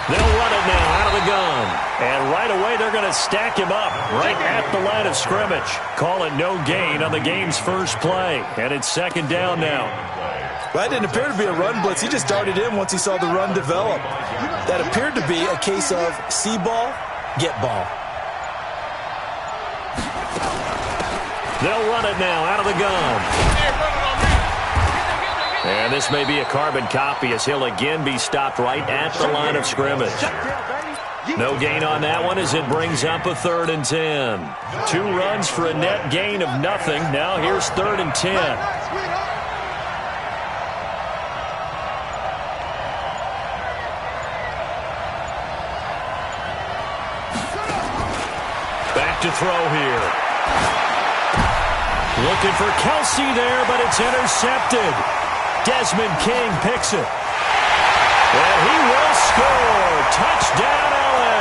They'll run it now out of the gun. And right away, they're going to stack him up right at the line of scrimmage. Call it no gain on the game's first play. And it's second down now. Well, that didn't appear to be a run blitz. He just darted in once he saw the run develop. That appeared to be a case of see ball, get ball. They'll run it now out of the gun. And this may be a carbon copy as he'll again be stopped right at the line of scrimmage. No gain on that one as it brings up a 3rd and 10. 2 runs for a net gain of nothing. Now here's 3rd and 10. Back to throw here. Looking for Kelsey there, but it's intercepted. Desmond King picks it. And he will score. Touchdown, LA.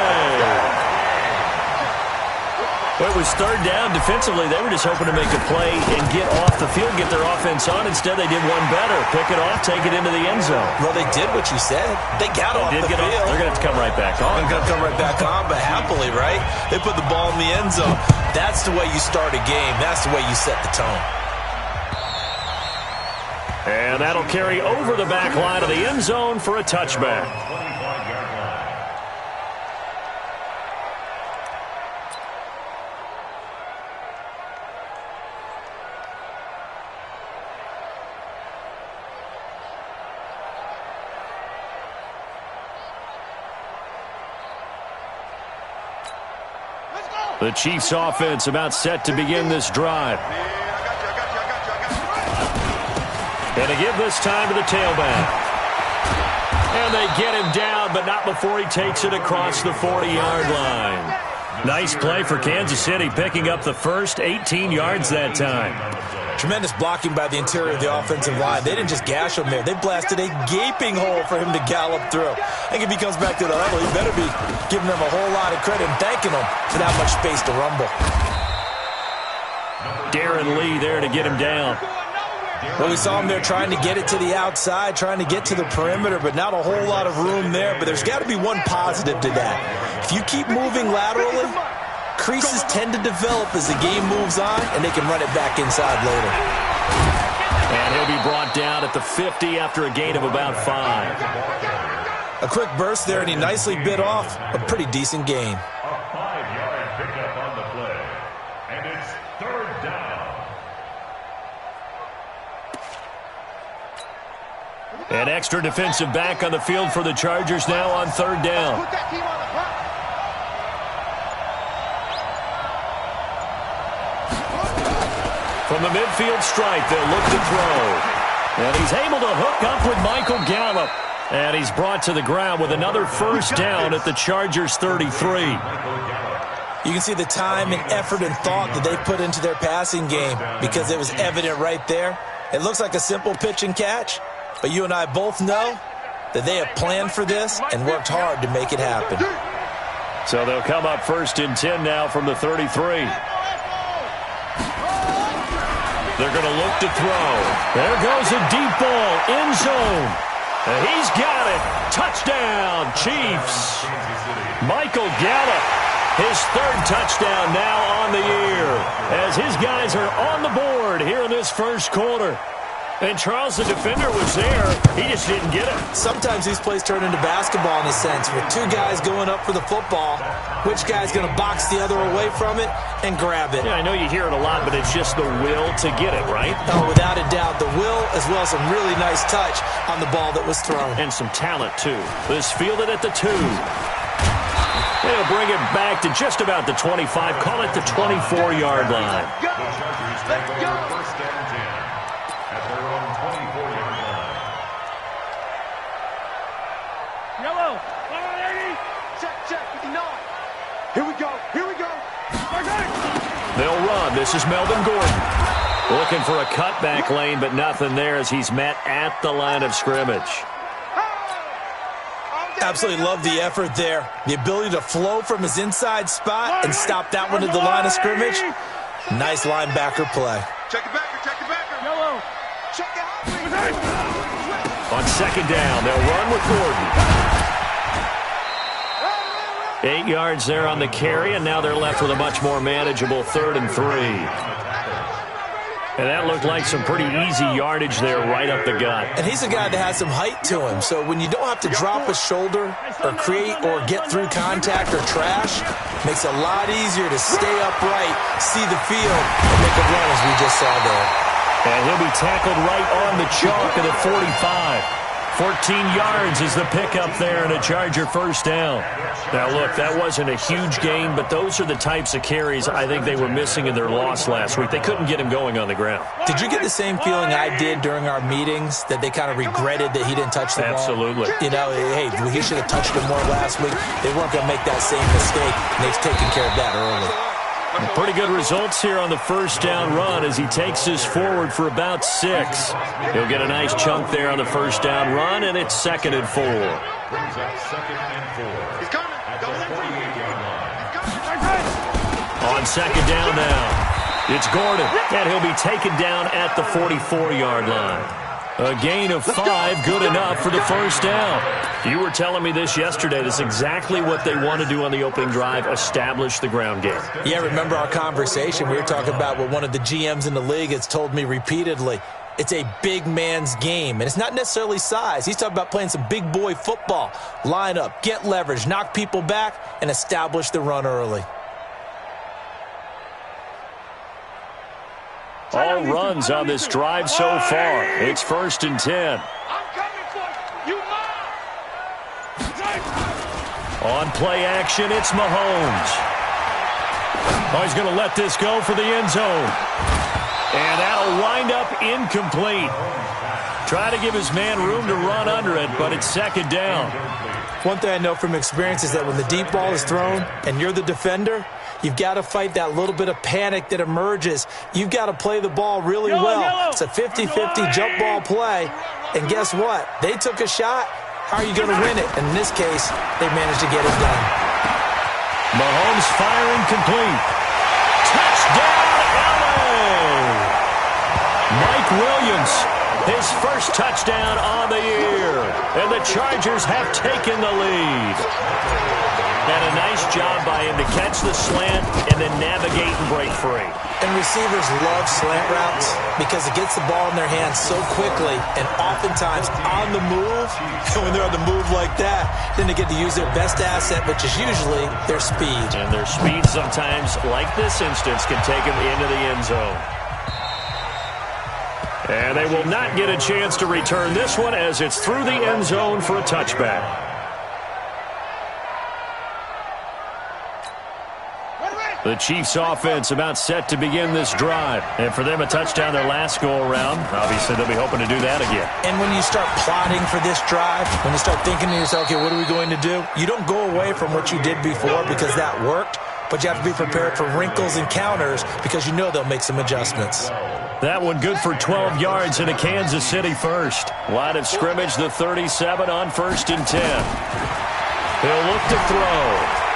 Well, it was 3rd down. Defensively, they were just hoping to make a play and get off the field, get their offense on. Instead, they did one better. Pick it off, take it into the end zone. Well, they did what you said. They got off the field. They're going to have to come right back on. They're going to come right back on, but happily, right? They put the ball in the end zone. That's the way you start a game. That's the way you set the tone. And that'll carry over the back line of the end zone for a touchback. The Chiefs offense about set to begin this drive. And they give this time to the tailback. And they get him down, but not before he takes it across the 40-yard line. Nice play for Kansas City, picking up the first 18 yards that time. Tremendous blocking by the interior of the offensive line. They didn't just gash him there. They blasted a gaping hole for him to gallop through. I think if he comes back to the huddle, he better be giving them a whole lot of credit and thanking them for that much space to rumble. Darren Lee there to get him down. Well, we saw him there trying to get it to the outside, trying to get to the perimeter, but not a whole lot of room there. But there's got to be one positive to that. If you keep moving laterally, creases tend to develop as the game moves on, and they can run it back inside later. And he'll be brought down at the 50 after a gain of about 5. A quick burst there, and he nicely bit off a pretty decent gain. A 5-yard pickup on the play, and it's 3rd down. An extra defensive back on the field for the Chargers now on 3rd down. From the midfield stripe, they'll look to throw. And he's able to hook up with Michael Gallup. And he's brought to the ground with another first down at the Chargers' 33. You can see the time and effort and thought that they put into their passing game because it was evident right there. It looks like a simple pitch and catch, but you and I both know that they have planned for this and worked hard to make it happen. So they'll come up 1st and 10 now from the 33. They're going to look to throw. There goes a deep ball, end zone. And he's got it. Touchdown, Chiefs. Michael Gallup, his 3rd touchdown now on the year, as his guys are on the board here in this first quarter. And Charles, the defender, was there. He just didn't get it. Sometimes these plays turn into basketball in a sense. With 2 guys going up for the football, which guy's going to box the other away from it and grab it? Yeah, I know you hear it a lot, but it's just the will to get it, right? Oh, without a doubt. The will as well as some really nice touch on the ball that was thrown. And some talent, too. This fielded at the 2. They'll bring it back to just about the 25. Call it the 24-yard line. They'll run. This is Melvin Gordon. Looking for a cutback lane, but nothing there as he's met at the line of scrimmage. Absolutely love the effort there. The ability to flow from his inside spot and stop that one at the line of scrimmage. Nice linebacker play. Check it back. On second down, they'll run with Gordon. 8 yards there on the carry, and now they're left with a much more manageable 3rd and 3. And that looked like some pretty easy yardage there right up the gut. And he's a guy that has some height to him, so when you don't have to drop a shoulder or create or get through contact or trash, makes it a lot easier to stay upright, see the field, and make a run as we just saw there. And he'll be tackled right on the chalk at the 45. 14 yards is the pickup there and a Charger first down. Now, look, that wasn't a huge gain, but those are the types of carries I think they were missing in their loss last week. They couldn't get him going on the ground. Did you get the same feeling I did during our meetings, that they kind of regretted that he didn't touch the ball? Absolutely. You know, hey, he should have touched it more last week. They weren't going to make that same mistake, and they've taken care of that early. Pretty good results here on the first down run as he takes this forward for about 6. He'll get a nice chunk there on the first down run, and it's 2nd and 4. On second down now, it's Gordon, and he'll be taken down at the 44-yard line. A gain of 5, good enough for the first down. You were telling me this yesterday. This is exactly what they want to do on the opening drive, establish the ground game. Yeah, remember our conversation? We were talking about what one of the GMs in the league has told me repeatedly. It's a big man's game, and it's not necessarily size. He's talking about playing some big boy football. Line up, get leverage, knock people back, and establish the run early. All runs on this drive so far. It's 1st and 10. On play action, it's Mahomes. Oh, he's going to let this go for the end zone. And that'll wind up incomplete. Try to give his man room to run under it, but it's 2nd down. One thing I know from experience is that when the deep ball is thrown and you're the defender, you've got to fight that little bit of panic that emerges. You've got to play the ball really well. It's a 50-50 jump ball play. And guess what? They took a shot. How are you going to win it? And in this case, they managed to get it done. Mahomes firing complete. Touchdown, LA! Mike Williams, his first touchdown on the year. And the Chargers have taken the lead. And a nice job by him to catch the slant and then navigate and break free. And receivers love slant routes because it gets the ball in their hands so quickly and oftentimes on the move. And when they're on the move like that, then they get to use their best asset, which is usually their speed. And their speed sometimes, like this instance, can take them into the end zone. And they will not get a chance to return this one as it's through the end zone for a touchback. The Chiefs offense about set to begin this drive. And for them, a touchdown their last go-around. Obviously, they'll be hoping to do that again. And when you start plotting for this drive, when you start thinking to yourself, okay, what are we going to do? You don't go away from what you did before because that worked, but you have to be prepared for wrinkles and counters because you know they'll make some adjustments. That one good for 12 yards in a Kansas City first. Line of scrimmage, the 37 on 1st and 10. He'll look to throw.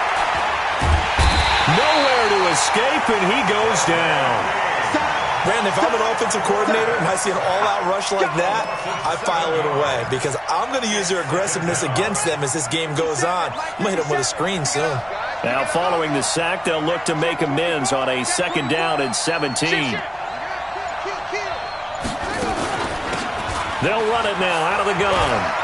Nowhere to escape, and he goes down. Brandon, if I'm an offensive coordinator and I see an all-out rush like that, I file it away because I'm going to use their aggressiveness against them as this game goes on. I'm going to hit them with a screen soon. Now, following the sack, they'll look to make amends on a 2nd down and 17. They'll run it now out of the gun.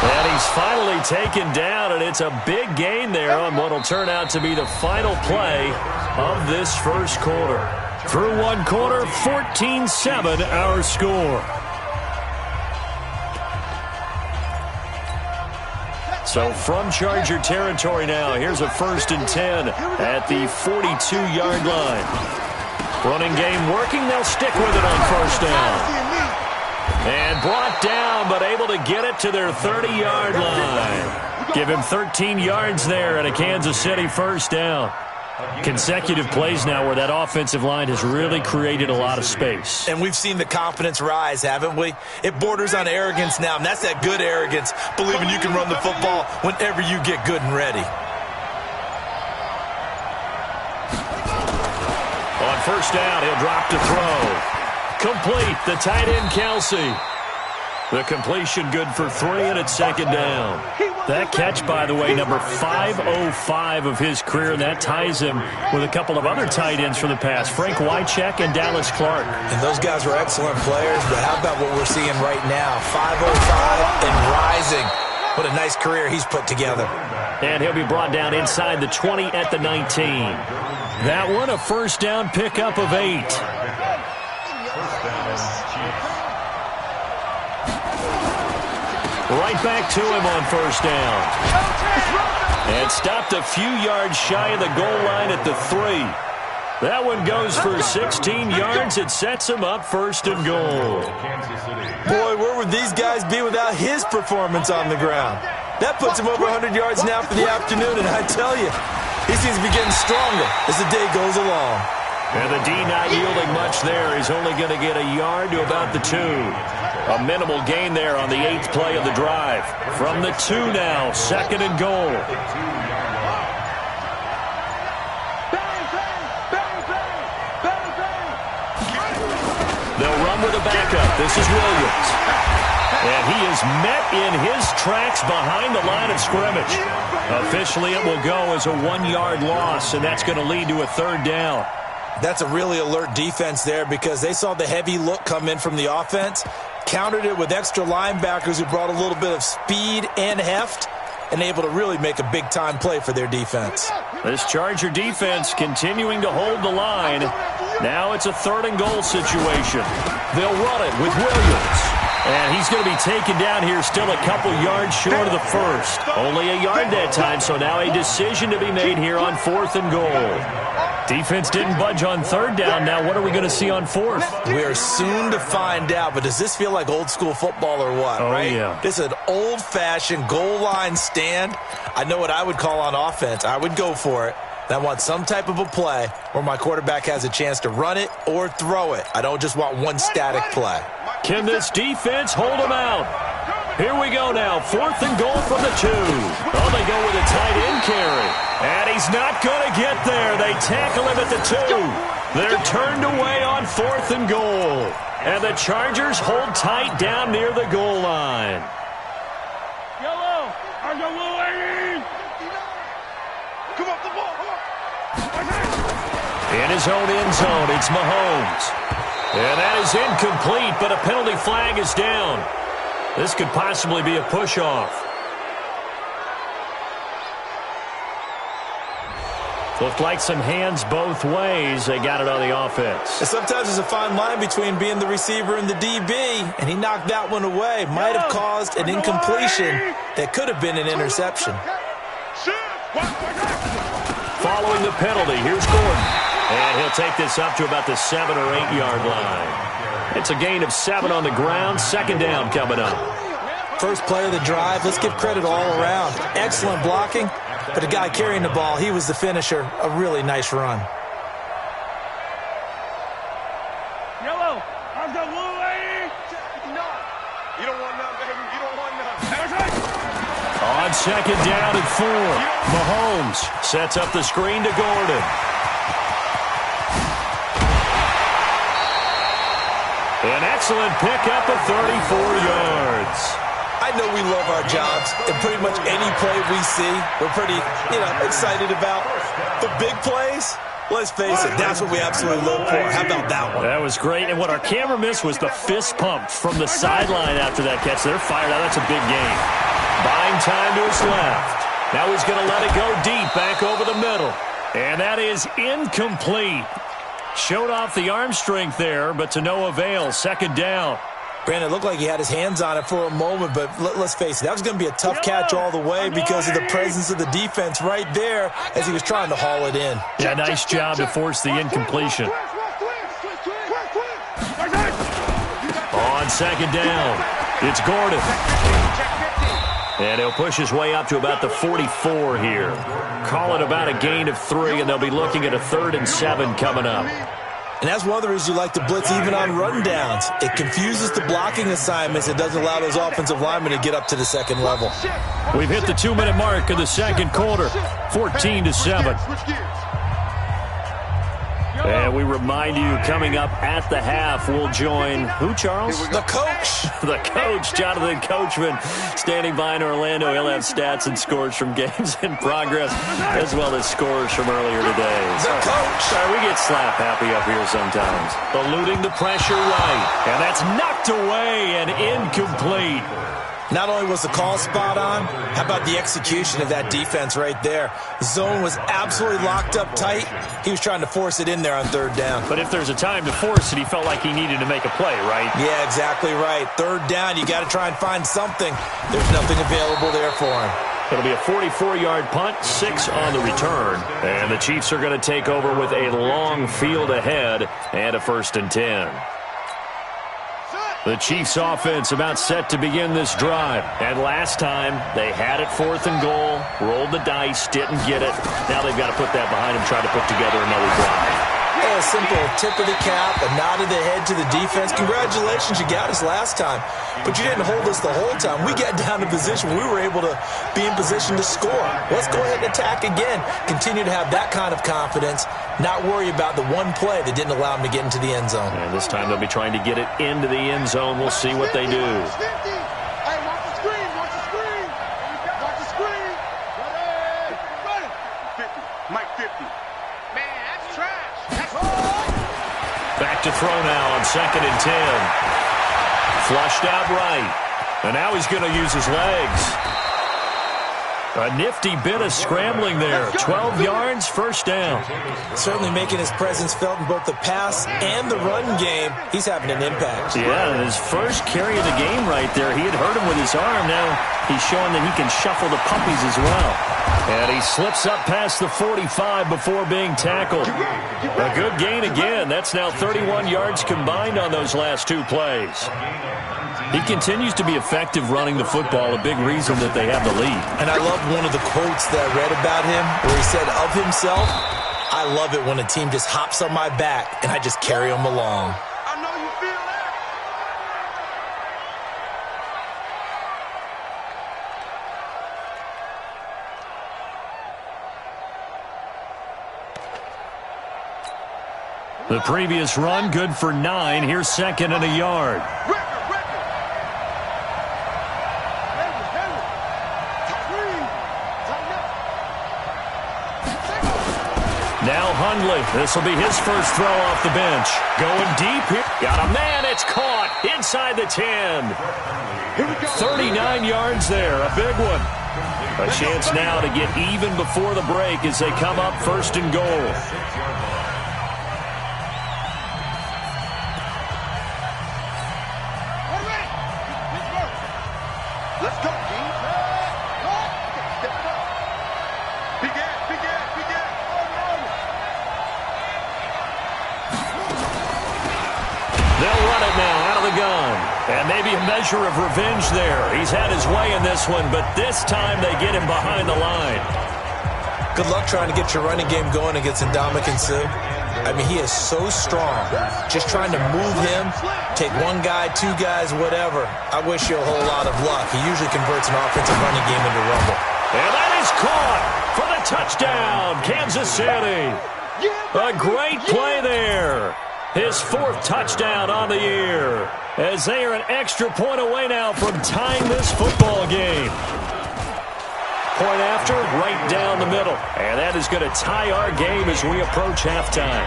And he's finally taken down, and it's a big gain there on what will turn out to be the final play of this first quarter. Through one quarter, 14-7 our score. So from Charger territory now, here's a 1st and 10 at the 42-yard line. Running game working, they'll stick with it on 1st down. And brought down, but able to get it to their 30-yard line. Give him 13 yards there and a Kansas City 1st down. Consecutive plays now where that offensive line has really created a lot of space. And we've seen the confidence rise, haven't we? It borders on arrogance now, and that's that good arrogance, believing you can run the football whenever you get good and ready. On first down. He'll drop to throw. Complete. The tight end, Kelsey. The completion good for 3, and it's second down. That catch, by the way, number 505 of his career, and that ties him with a couple of other tight ends from the past, Frank Wycheck and Dallas Clark. And those guys were excellent players, but how about what we're seeing right now? 505 and rising. What a nice career he's put together. And he'll be brought down inside the 20 at the 19. That one, a first down pickup of 8. Right back to him on first down. And stopped a few yards shy of the goal line at the 3. That one goes for 16 yards. It sets him up first and goal. Boy, where would these guys be without his performance on the ground? That puts him over 100 yards now for the afternoon, and I tell you, he seems to be getting stronger as the day goes along. And the D not yielding much there. He's only going to get a yard to about the 2. A minimal gain there on the 8th play of the drive. From the 2 now, second and goal. They'll run with a backup. This is Williams. And he is met in his tracks behind the line of scrimmage. Officially, it will go as a 1-yard loss, and that's going to lead to a third down. That's a really alert defense there because they saw the heavy look come in from the offense, countered it with extra linebackers who brought a little bit of speed and heft, and able to really make a big-time play for their defense. This Charger defense continuing to hold the line. Now it's a third and goal situation. They'll run it with Williams. And he's going to be taken down here still a couple yards short of the first. Only a yard that time, so now a decision to be made here on 4th and goal. Defense didn't budge on third down. Now what are we going to see on 4th? We are soon to find out, but does this feel like old school football or what? Oh, right? Yeah. This is an old-fashioned goal line stand. I know what I would call on offense. I would go for it. I want some type of a play where my quarterback has a chance to run it or throw it. I don't just want one static play. Can this defense hold them out? Here we go now. 4th and goal from the 2. Oh, they go with a tight end carry. And he's not going to get there. They tackle him at the 2. They're turned away on 4th and goal. And the Chargers hold tight down near the goal line. Yellow! Are you willing? Come up the ball. In his own end zone, it's Mahomes. And that is incomplete, but a penalty flag is down. This could possibly be a push-off. Looked like some hands both ways. They got it on the offense. And sometimes there's a fine line between being the receiver and the DB, and he knocked that one away. Might have caused an incompletion that could have been an interception. Following the penalty, here's Gordon. And he'll take this up to about the 7 or 8 yard line. It's a gain of 7 on the ground. Second down coming up. First play of the drive. Let's give credit all around. Excellent blocking, but the guy carrying the ball, he was the finisher. A really nice run. Yellow! How's the blue lady? You don't want none, baby. You don't want none. On second down and 4. Mahomes sets up the screen to Gordon. An excellent pickup of 34 yards. I know we love our jobs, and pretty much any play we see, we're pretty, excited about. The big plays, let's face it, that's what we absolutely live for. How about that one? That was great, and what our camera missed was the fist pump from the sideline after that catch. They're fired out. That's a big gain. Buying time to his left. Now he's going to let it go deep, back over the middle. And that is incomplete. Showed off the arm strength there, but to no avail. Second down. Brandon, it looked like he had his hands on it for a moment, but let's face it, that was going to be a tough catch all the way because of the presence of the defense right there as he was trying to haul it in. Yeah, nice job to force the incompletion. On second down, it's Gordon. And he'll push his way up to about the 44 here. Call it about a gain of 3, and they'll be looking at a 3rd and 7 coming up. And that's one of the reasons you like to blitz even on run downs. It confuses the blocking assignments. It doesn't allow those offensive linemen to get up to the second level. We've hit the 2-minute mark of the second quarter, 14-7. And we remind you, coming up at the half, we'll join who, Charles? The coach. The coach, Jonathan Coachman, standing by in Orlando. He'll have stats and scores from games in progress, as well as scores from earlier today. The coach. Sorry, we get slap happy up here sometimes. Eluding the pressure right. And that's knocked away and incomplete. Not only was the call spot on, how about the execution of that defense right there? Zone was absolutely locked up tight. He was trying to force it in there on third down. But if there's a time to force it, he felt like he needed to make a play, right? Yeah, exactly right. Third down, you got to try and find something. There's nothing available there for him. It'll be a 44-yard punt, 6 on the return. And the Chiefs are going to take over with a long field ahead and a 1st and 10. The Chiefs offense about set to begin this drive. And last time, they had it 4th and goal, rolled the dice, didn't get it. Now they've got to put that behind them, try to put together another drive. Yeah, a simple tip of the cap, a nod of the head to the defense. Congratulations, you got us last time. But you didn't hold us the whole time. We got down to position. We were able to be in position to score. Let's go ahead and attack again. Continue to have that kind of confidence. Not worry about the one play that didn't allow them to get into the end zone. And this time they'll be trying to get it into the end zone. We'll see what they do. Hey, watch the screen. Watch the screen. Watch the screen. Ready. 50. Mike 50. Man, that's trash. Back to throw now on 2nd and 10. Flushed out right. And now he's going to use his legs. A nifty bit of scrambling there. 12 yards, 1st down. Certainly making his presence felt in both the pass and the run game. He's having an impact. Yeah, his first carry of the game right there. He had hurt him with his arm. Now he's showing that he can shuffle the puppies as well. And he slips up past the 45 before being tackled. A good gain again. That's now 31 yards combined on those last 2 plays. He continues to be effective running the football, a big reason that they have the lead. And I love one of the quotes that I read about him where he said of himself, I love it when a team just hops on my back and I just carry them along. I know you feel that. The previous run, good for 9. Here's 2nd and a yard. Now Hundley. This will be his first throw off the bench. Going deep here. Got a man. It's caught inside the 10. 39 yards there. A big one. A chance now to get even before the break as they come up 1st and goal. Let's go, King. Big ass, big ass, big ass. They'll run it now out of the gun. And maybe a measure of revenge there. He's had his way in this one, but this time they get him behind the line. Good luck trying to get your running game going against Ndamukong Suh. I mean, he is so strong. Just trying to move him, take one guy, 2 guys, whatever. I wish you a whole lot of luck. He usually converts an offensive running game into rumble. And that is caught for the touchdown, Kansas City. A great play there. His 4th touchdown on the year, as they are an extra point away now from tying this football game. Point after, right down the middle. And that is going to tie our game as we approach halftime.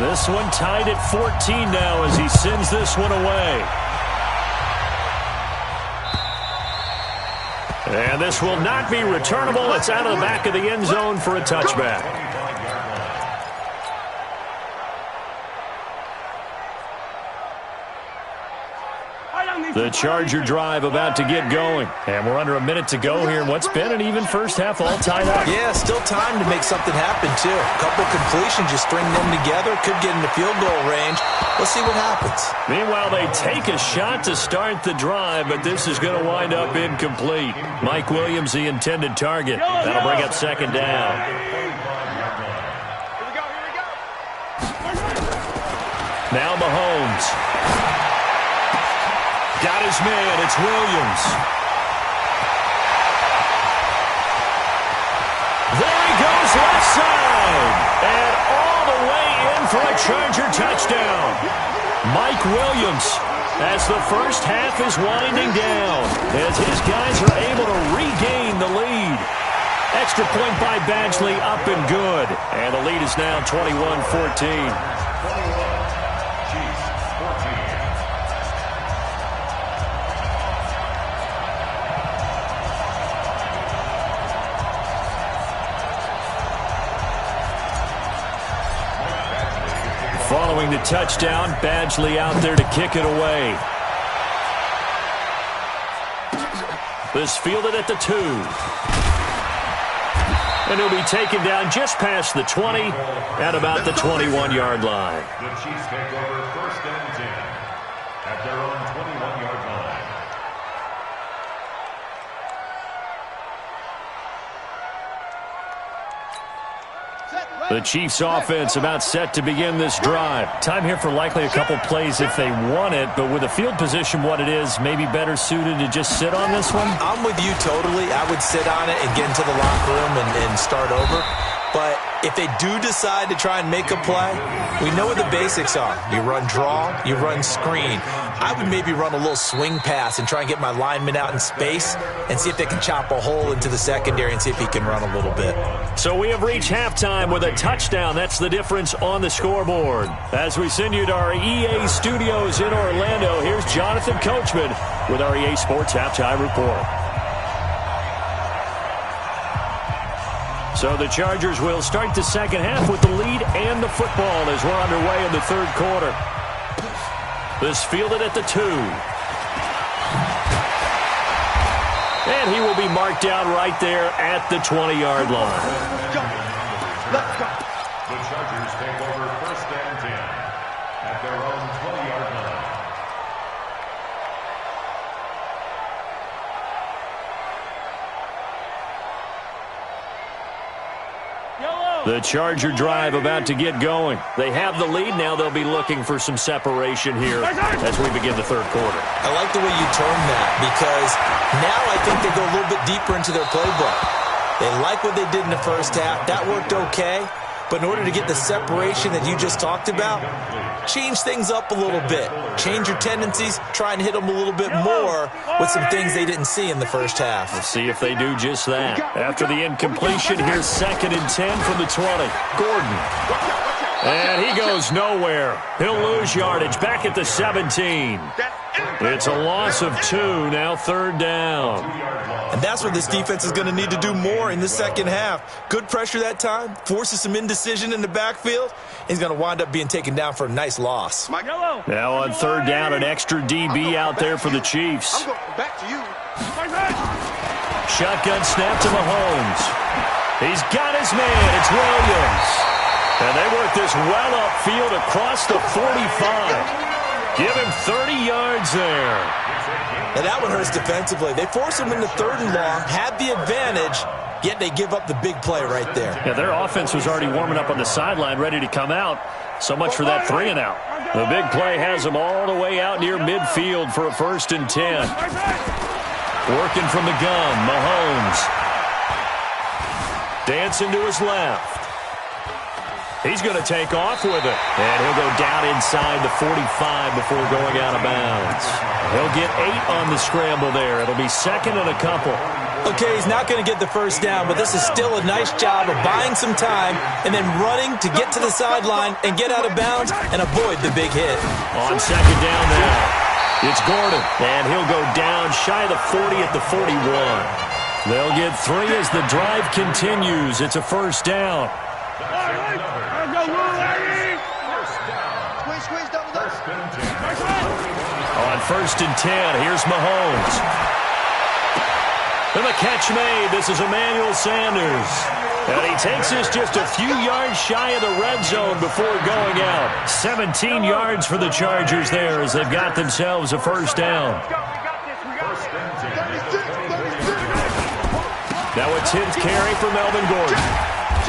This one tied at 14 now as he sends this one away. And this will not be returnable. It's out of the back of the end zone for a touchback. The Charger drive about to get going. And we're under a minute to go here in what's been an even first half, all tied up. Yeah, still time to make something happen, too. A couple completions, just string them together. Could get into field goal range. Let's see what happens. Meanwhile, they take a shot to start the drive, but this is going to wind up incomplete. Mike Williams, the intended target. That'll bring up 2nd down. Now Mahomes. Got his man. It's Williams. There he goes, left side. And all the way in for a Charger touchdown. Mike Williams, as the first half is winding down, as his guys are able to regain the lead. Extra point by Badgley, up and good. And the lead is now 21-14. Following the touchdown, Badgley out there to kick it away. This fielded at the 2. And he'll be taken down just past the 20 at about the 21-yard line. The Chiefs take over 1st and 10 at their own 21-yard line. The Chiefs offense about set to begin this drive. Time here for likely a couple plays if they want it, but with the field position what it is, maybe better suited to just sit on this one? I'm with you totally. I would sit on it and get into the locker room and start over. But if they do decide to try and make a play, we know what the basics are. You run draw, you run screen. I would maybe run a little swing pass and try and get my lineman out in space and see if they can chop a hole into the secondary and see if he can run a little bit. So we have reached halftime with a touchdown. That's the difference on the scoreboard. As we send you to our EA studios in Orlando, here's Jonathan Coachman with our EA Sports Halftime Report. So the Chargers will start the second half with the lead and the football as we're underway in the third quarter. This fielded at the 2. And he will be marked down right there at the 20-yard line. Let's go. The Chargers take over 1st and 10 at their own 20-yard line. The Charger drive about to get going. They have the lead. Now they'll be looking for some separation here as we begin the third quarter. I like the way you term that because now I think they go a little bit deeper into their playbook. They like what they did in the first half. That worked okay. But in order to get the separation that you just talked about, change things up a little bit. Change your tendencies. Try and hit them a little bit more with some things they didn't see in the first half. We'll see if they do just that. After the incompletion, here's 2nd and 10 from the 20. Gordon. And he goes nowhere. He'll lose yardage back at the 17. It's a loss of 2, now 3rd down. And that's where this defense is going to need to do more in the second half. Good pressure that time, forces some indecision in the backfield. He's going to wind up being taken down for a nice loss. Now on 3rd down, an extra DB out there for the Chiefs. I'm going back to you. Shotgun snap to Mahomes. He's got his man. It's Williams. And they work this well upfield across the 45. Give him 30 yards there. Now that one hurts defensively. They force him into 3rd and long, had the advantage, yet they give up the big play right there. Yeah, their offense was already warming up on the sideline, ready to come out. So much for that 3 and out. The big play has them all the way out near midfield for a 1st and 10. Working from the gun, Mahomes. Dancing to his left. He's going to take off with it. And he'll go down inside the 45 before going out of bounds. He'll get 8 on the scramble there. It'll be 2nd and a couple. Okay, he's not going to get the first down, but this is still a nice job of buying some time and then running to get to the sideline and get out of bounds and avoid the big hit. On 2nd down now, it's Gordon. And he'll go down shy of the 40 at the 41. They'll get 3 as the drive continues. It's a 1st down. On 1st and 10, here's Mahomes. And the catch made. This is Emmanuel Sanders. And he takes this just a few yards shy of the red zone before going out. 17 yards for the Chargers there as they've got themselves a 1st down. Now a 10th carry for Melvin Gordon.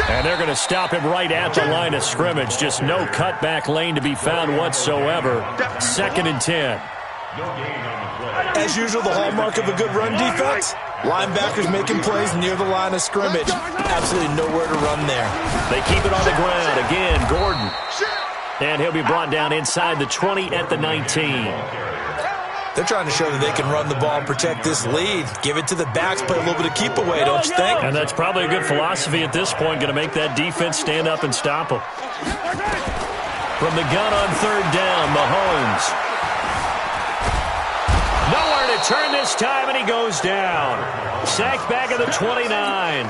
And they're going to stop him right at the line of scrimmage. Just no cutback lane to be found whatsoever. 2nd and 10. No gain on the play. As usual, the hallmark of a good run defense, linebackers making plays near the line of scrimmage. Absolutely nowhere to run there. They keep it on the ground. Again, Gordon. And he'll be brought down inside the 20 at the 19. They're trying to show that they can run the ball and protect this lead. Give it to the backs, play a little bit of keep away, don't you think? And that's probably a good philosophy at this point, going to make that defense stand up and stop them. From the gun on third down, Mahomes. Nowhere to turn this time, and he goes down. Sacked back at the 29.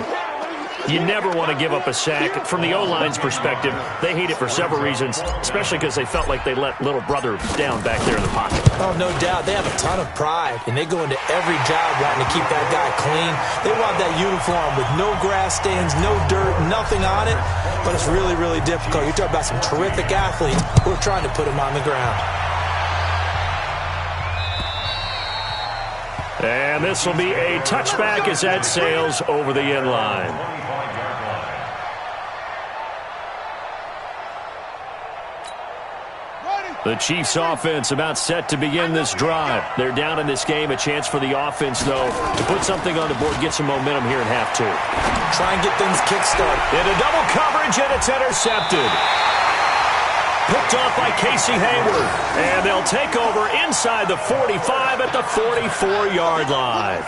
You never want to give up a sack. From the O-line's perspective, they hate it for several reasons, especially because they felt like they let little brother down back there in the pocket. Oh, no doubt. They have a ton of pride, and they go into every job wanting to keep that guy clean. They want that uniform with no grass stains, no dirt, nothing on it, but it's really, really difficult. You're talking about some terrific athletes who are trying to put him on the ground. And this will be a touchback as that sails over the end line. The Chiefs offense about set to begin this drive. They're down in this game. A chance for the offense, though, to put something on the board, get some momentum here in half two. Try and get things kick-started. Into double coverage, and it's intercepted. Picked off by Casey Hayward. And they'll take over inside the 45 at the 44-yard line.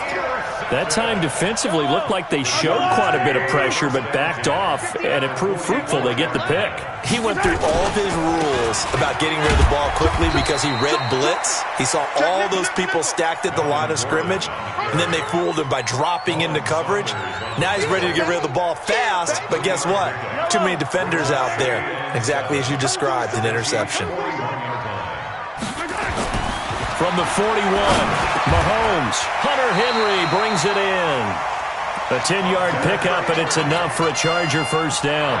That time defensively looked like they showed quite a bit of pressure, but backed off, and it proved fruitful. They get the pick. He went through all of his rules about getting rid of the ball quickly because he read blitz. He saw all those people stacked at the line of scrimmage, and then they fooled him by dropping into coverage. Now he's ready to get rid of the ball fast, but guess what? Too many defenders out there. Exactly as you described, an interception. From the 41, Mahomes. Hunter Henry brings it in. A 10-yard pickup, and it's enough for a Charger first down.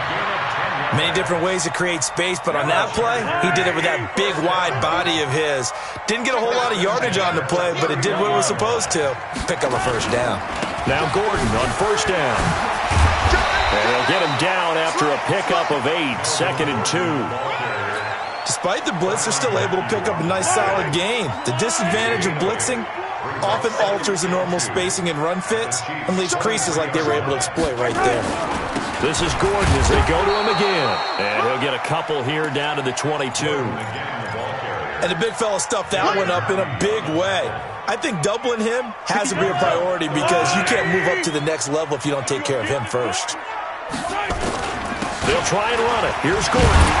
Many different ways to create space, but on that play, he did it with that big, wide body of his. Didn't get a whole lot of yardage on the play, but it did what it was supposed to. Pick up a first down. Now Gordon on first down. And they'll get him down after a pickup of 8, 2nd and 2. Despite the blitz, they're still able to pick up a nice, solid gain. The disadvantage of blitzing often alters the normal spacing and run fits and leaves creases like they were able to exploit right there. This is Gordon as they go to him again. And he'll get a couple here down to the 22. And the big fella stuffed that one up in a big way. I think doubling him has to be a priority because you can't move up to the next level if you don't take care of him first. They'll try and run it. Here's Gordon.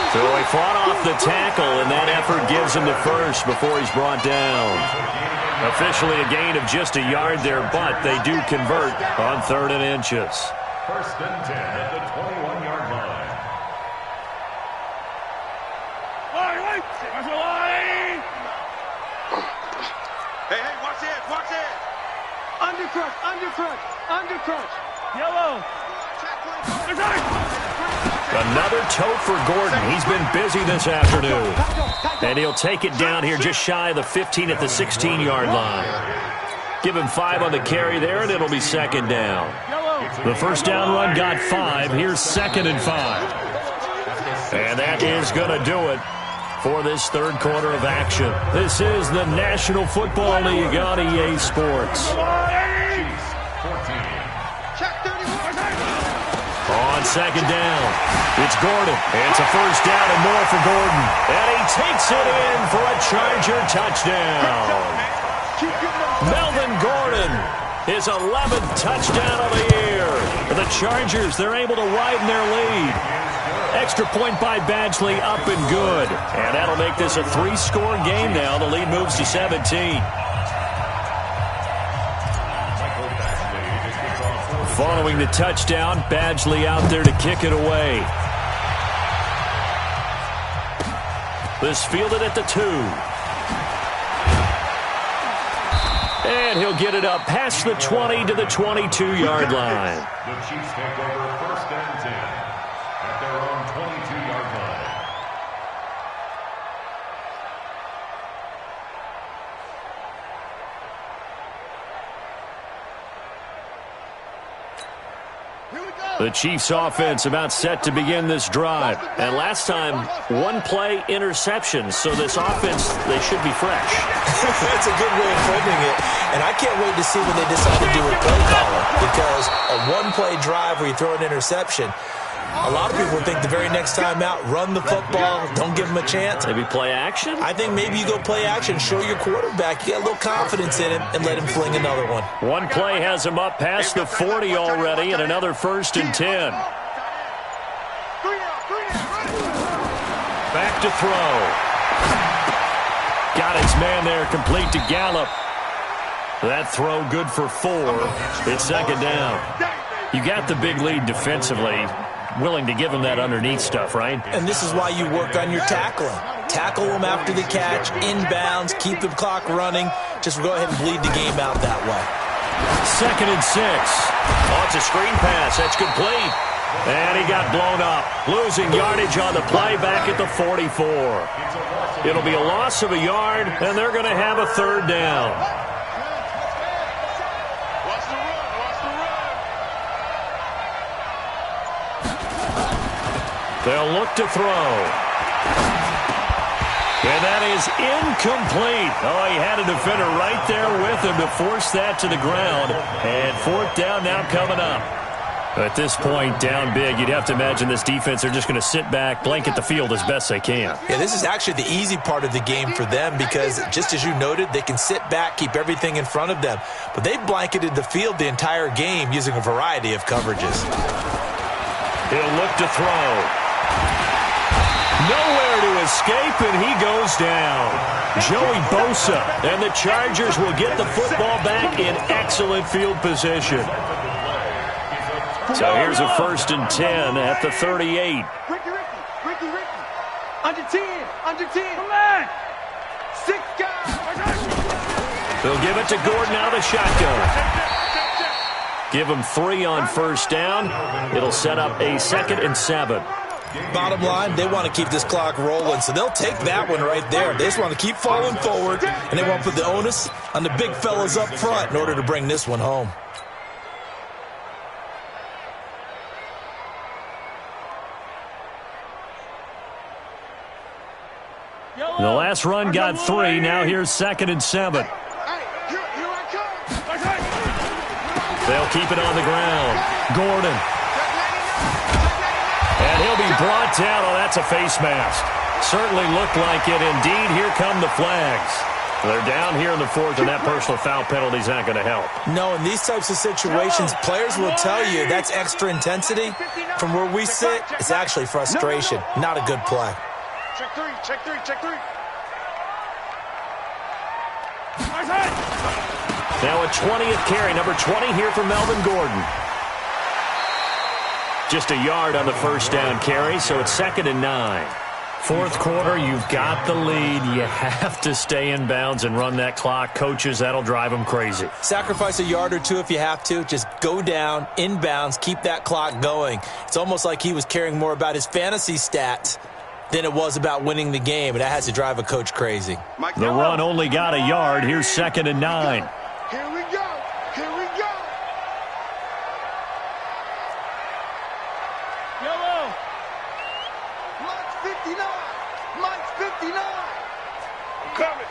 So he fought off the tackle, and that effort gives him the first before he's brought down. Officially a gain of just a yard there, but they do convert on 3rd and inches. 1st and 10 at the 21-yard line. Hey, watch it, watch it. Undercrush, undercrush, undercrush. Yellow. Another tote for Gordon. He's been busy this afternoon. And he'll take it down here just shy of the 15 at the 16-yard line. Give him 5 on the carry there, and it'll be 2nd down. The first down run got 5. Here's 2nd and 5. And that is going to do it for this 3rd quarter of action. This is the National Football League on EA Sports. On 2nd down, it's Gordon. It's a first down and more for Gordon. And he takes it in for a Charger touchdown. Melvin Gordon, his 11th touchdown of the year. The Chargers, they're able to widen their lead. Extra point by Badgley, up and good. And that'll make this a 3-score game now. The lead moves to 17. Following the touchdown, Badgley out there to kick it away. This fielded at the 2. And he'll get it up past the 20 to the 22-yard line. The Chiefs take over 1st and 10 at their own 22-yard line. Here we go. The Chiefs offense about set to begin this drive. And last time, one-play interception. So this offense, they should be fresh. That's a good way of framing it. And I can't wait to see when they decide to do a play caller. Because a one-play drive where you throw an interception, a lot of people think the very next time out, run the football, don't give them a chance. Maybe play action? I think maybe you go play action, show your quarterback, you get a little confidence in him, and let him fling another one. One play has him up past the 40 already, and another 1st and 10. Back to throw. Got his man there, complete to Gallup. That throw good for 4. It's 2nd down. You got the big lead defensively. Willing to give him that underneath stuff, right? And this is why you work on your tackling. Tackle them after the catch, inbounds, keep the clock running. Just go ahead and bleed the game out that way. 2nd and 6. Oh, it's a screen pass. That's complete. And he got blown up. Losing yardage on the play back at the 44. It'll be a loss of a yard, and they're going to have a 3rd down. They'll look to throw. And that is incomplete. Oh, he had a defender right there with him to force that to the ground. And 4th down now coming up. At this point, down big, you'd have to imagine this defense are just going to sit back, blanket the field as best they can. Yeah, this is actually the easy part of the game for them because, just as you noted, they can sit back, keep everything in front of them. But they've blanketed the field the entire game using a variety of coverages. He'll look to throw. Nowhere to escape, and he goes down. Joey Bosa, and the Chargers will get the football back in excellent field position. So here's a 1st and 10 at the 38. Ricky. Under 10. Come on. 6 guys. They'll give it to Gordon out of the shotgun. Give him 3 on 1st down. It'll set up a 2nd and 7. Bottom line, they want to keep this clock rolling, so they'll take that one right there. They just want to keep falling forward, and they want to put the onus on the big fellas up front in order to bring this one home. The last run got 3. Now here's 2nd and 7. They'll keep it on the ground. Gordon. And he'll be brought down. Oh, that's a face mask. Certainly looked like it. Indeed, here come the flags. They're down here in the 4th, and that personal foul penalty is not going to help. No, in these types of situations, players will tell you that's extra intensity. From where we sit, it's actually frustration. Not a good play. Check 3. Now a 20th carry, number 20 here for Melvin Gordon. Just a yard on the 1st down carry, so it's 2nd and 9. 4th quarter, you've got the lead. You have to stay in bounds and run that clock. Coaches, that'll drive them crazy. Sacrifice a yard or 2 if you have to. Just go down, inbounds, keep that clock going. It's almost like he was caring more about his fantasy stats than it was about winning the game, and that has to drive a coach crazy. The run only got a yard. Here's 2nd and 9. Here we go. Yellow. Mike's 59. Coming.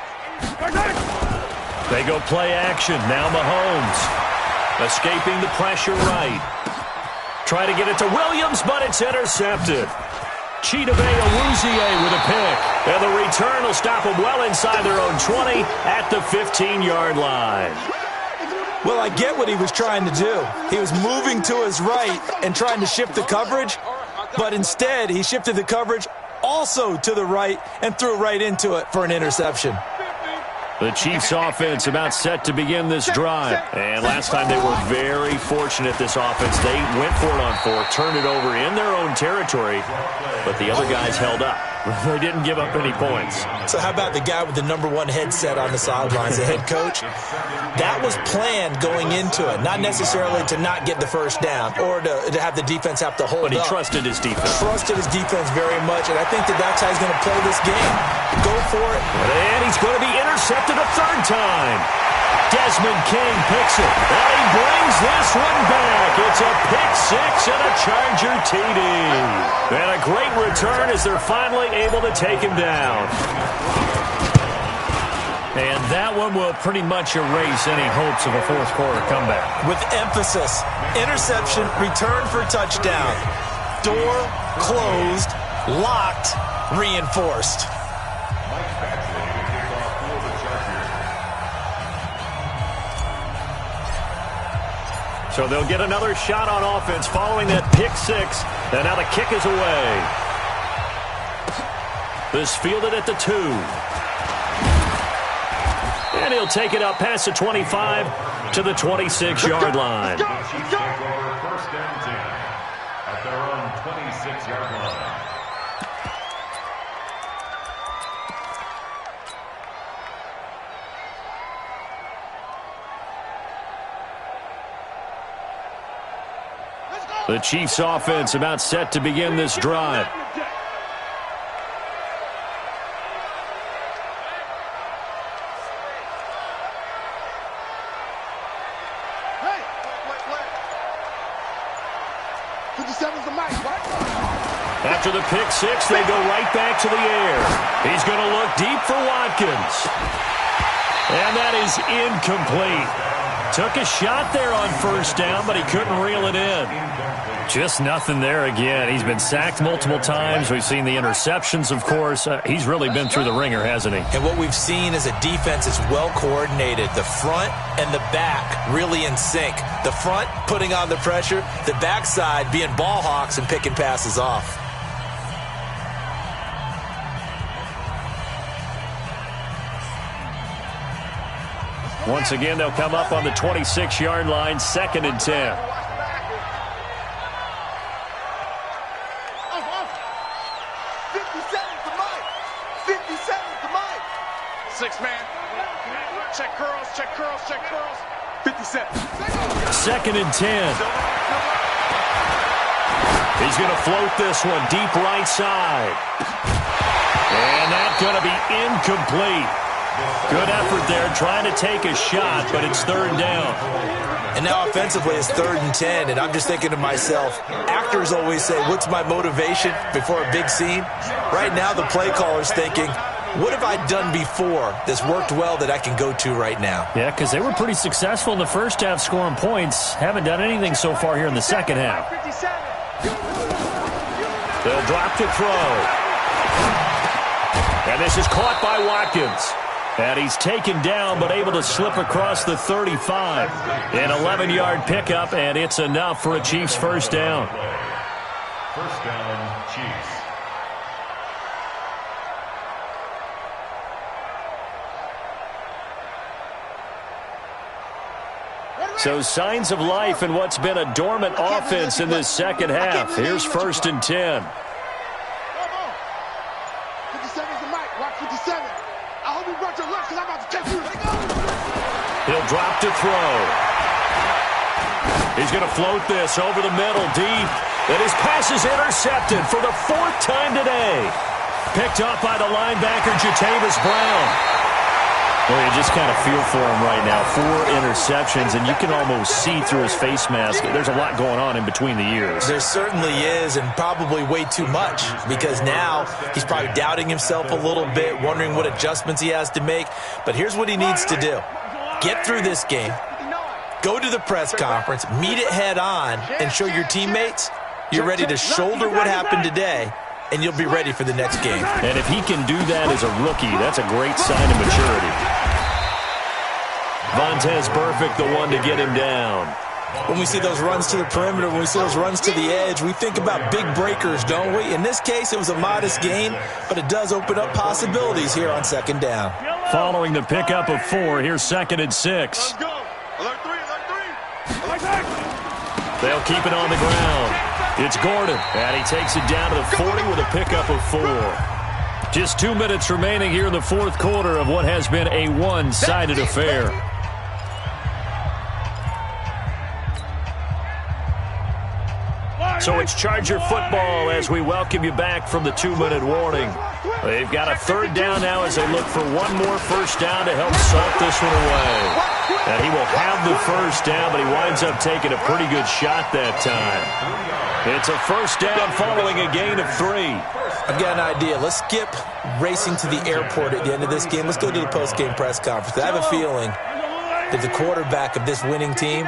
They go play action. Now Mahomes escaping the pressure right. Try to get it to Williams, but it's intercepted. Chidobe Awuzie with a pick. And the return will stop them well inside their own 20 at the 15-yard line. Well, I get what he was trying to do. He was moving to his right and trying to shift the coverage, but instead he shifted the coverage also to the right and threw right into it for an interception. The Chiefs offense about set to begin this drive. And last time they were very fortunate, this offense. They went for it on 4, turned it over in their own territory, but the other guys held up. They didn't give up any points. So how about the guy with the #1 headset on the sidelines, the head coach? That was planned going into it, not necessarily to not get the first down or to have the defense have to hold up. But he trusted his defense. Trusted his defense very much, and I think that's how he's going to play this game. Go for it. And he's going to be intercepted a third time. Desmond King picks it, and he brings this one back. It's a pick six and a Charger TD. And a great return as they're finally able to take him down. And that one will pretty much erase any hopes of a fourth quarter comeback. With emphasis, interception, return for touchdown. Door closed, locked, reinforced. So they'll get another shot on offense following that pick six. And now the kick is away. This fielded at the 2. And he'll take it up past the 25 to the 26-yard line. The Chiefs take over first and 10 at their own 26-yard line. The Chiefs offense about set to begin this drive. Hey, After the pick six, they go right back to the air. He's going to look deep for Watkins. And that is incomplete. Took a shot there on first down, but he couldn't reel it in. Just nothing there again. He's been sacked multiple times. We've seen the interceptions, of course. He's really been through the ringer, hasn't he? And what we've seen is a defense is well coordinated. The front and the back really in sync. The front putting on the pressure, the backside being ball hawks and picking passes off. Once again, they'll come up on the 26-yard line, 2nd and 10. 6-man. Check curls, check curls, check curls. 57. 2nd and 10. He's going to float this one deep right side. And that's going to be incomplete. Good effort there trying to take a shot, but it's 3rd down. And now offensively it's 3rd and 10, and I'm just thinking to myself, actors always say, what's my motivation before a big scene? Right now the play caller's thinking, what have I done before that's worked well that I can go to right now? Yeah, because they were pretty successful in the first half scoring points. Haven't done anything so far here in the second half. They'll drop to throw. And this is caught by Watkins. And he's taken down but able to slip across the 35. An 11-yard pickup, and it's enough for a Chiefs first down. First down, Chiefs. So signs of life in what's been a dormant offense in this second half. Here's 1st and 10. 57's the mic. Watch 57. I hope you brought your lunch because I'm about to take you. He'll drop to throw. He's going to float this over the middle deep. And his pass is intercepted for the 4th time today. Picked up by the linebacker, Jatavis Brown. Well, you just kind of feel for him right now. 4 interceptions, and you can almost see through his face mask. There's a lot going on in between the ears. There certainly is, and probably way too much, because now he's probably doubting himself a little bit, wondering what adjustments he has to make. But here's what he needs to do. Get through this game, go to the press conference, meet it head on, and show your teammates you're ready to shoulder what happened today, and you'll be ready for the next game. And if he can do that as a rookie, that's a great sign of maturity. Vontaze Burfict, the one to get him down. When we see those runs to the perimeter, when we see those runs to the edge, we think about big breakers, don't we? In this case, it was a modest gain, but it does open up possibilities here on 2nd down. Following the pickup of 4, here's 2nd and 6. Let's go. Alert 3, alert 3. Alert 6. They'll keep it on the ground. It's Gordon, and he takes it down to the 40 with a pickup of 4. Just 2 minutes remaining here in the fourth quarter of what has been a one-sided affair. So it's Charger football as we welcome you back from the 2-minute warning. They've got a third down now as they look for one more first down to help salt this one away. And he will have the first down, but he winds up taking a pretty good shot that time. It's a first down following a gain of 3. I've got an idea. Let's skip racing to the airport at the end of this game. Let's go to the post-game press conference. I have a feeling that the quarterback of this winning team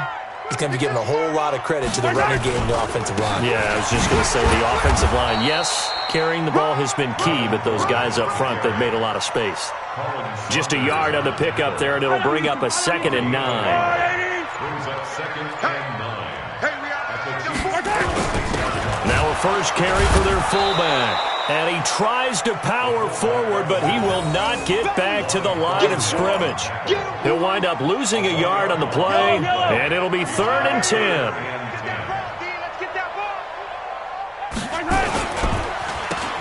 is going to be giving a whole lot of credit to the running game and the offensive line. Yeah, I was just going to say the offensive line. Yes, carrying the ball has been key, but those guys up front, they've made a lot of space. Just a yard on the pickup there, and it'll bring up a 2nd and 9. Brings up 2nd and 9. Now a first carry for their fullback. And he tries to power forward, but he will not get back to the line of scrimmage. He'll wind up losing a yard on the play, and it'll be 3rd and 10.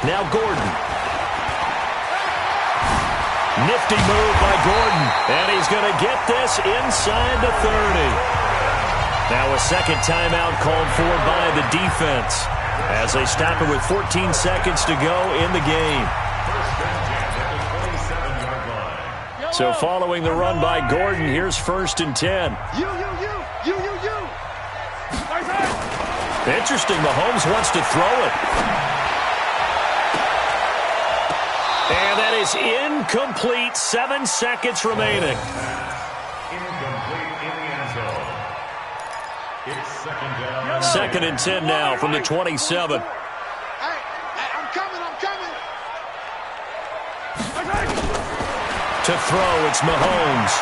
Now Gordon. Nifty move by Gordon, and he's going to get this inside the 30. Now a second timeout called for by the defense as they stop it with 14 seconds to go in the game. So following the run by Gordon, here's 1st and 10. Interesting, Mahomes wants to throw it. And that is incomplete. 7 seconds remaining. Incomplete in the end zone. It's 2nd down. 2nd and 10 now from the 27. Hey, I'm coming. To throw, it's Mahomes.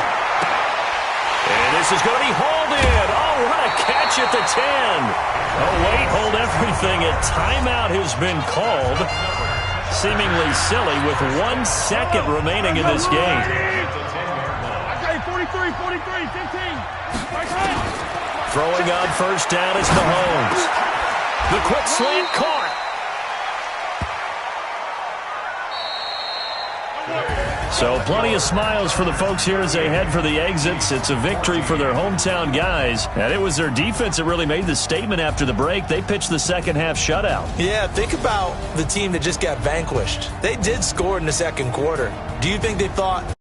And this is going to be hauled in. Oh, what a catch at the 10. Oh, wait, hold everything. A timeout has been called. Seemingly silly with 1 second remaining in this game. Okay, 43, 15. Throwing on first down is Mahomes. The quick slant caught. So plenty of smiles for the folks here as they head for the exits. It's a victory for their hometown guys. And it was their defense that really made the statement after the break. They pitched the second half shutout. Yeah, think about the team that just got vanquished. They did score in the second quarter. Do you think they thought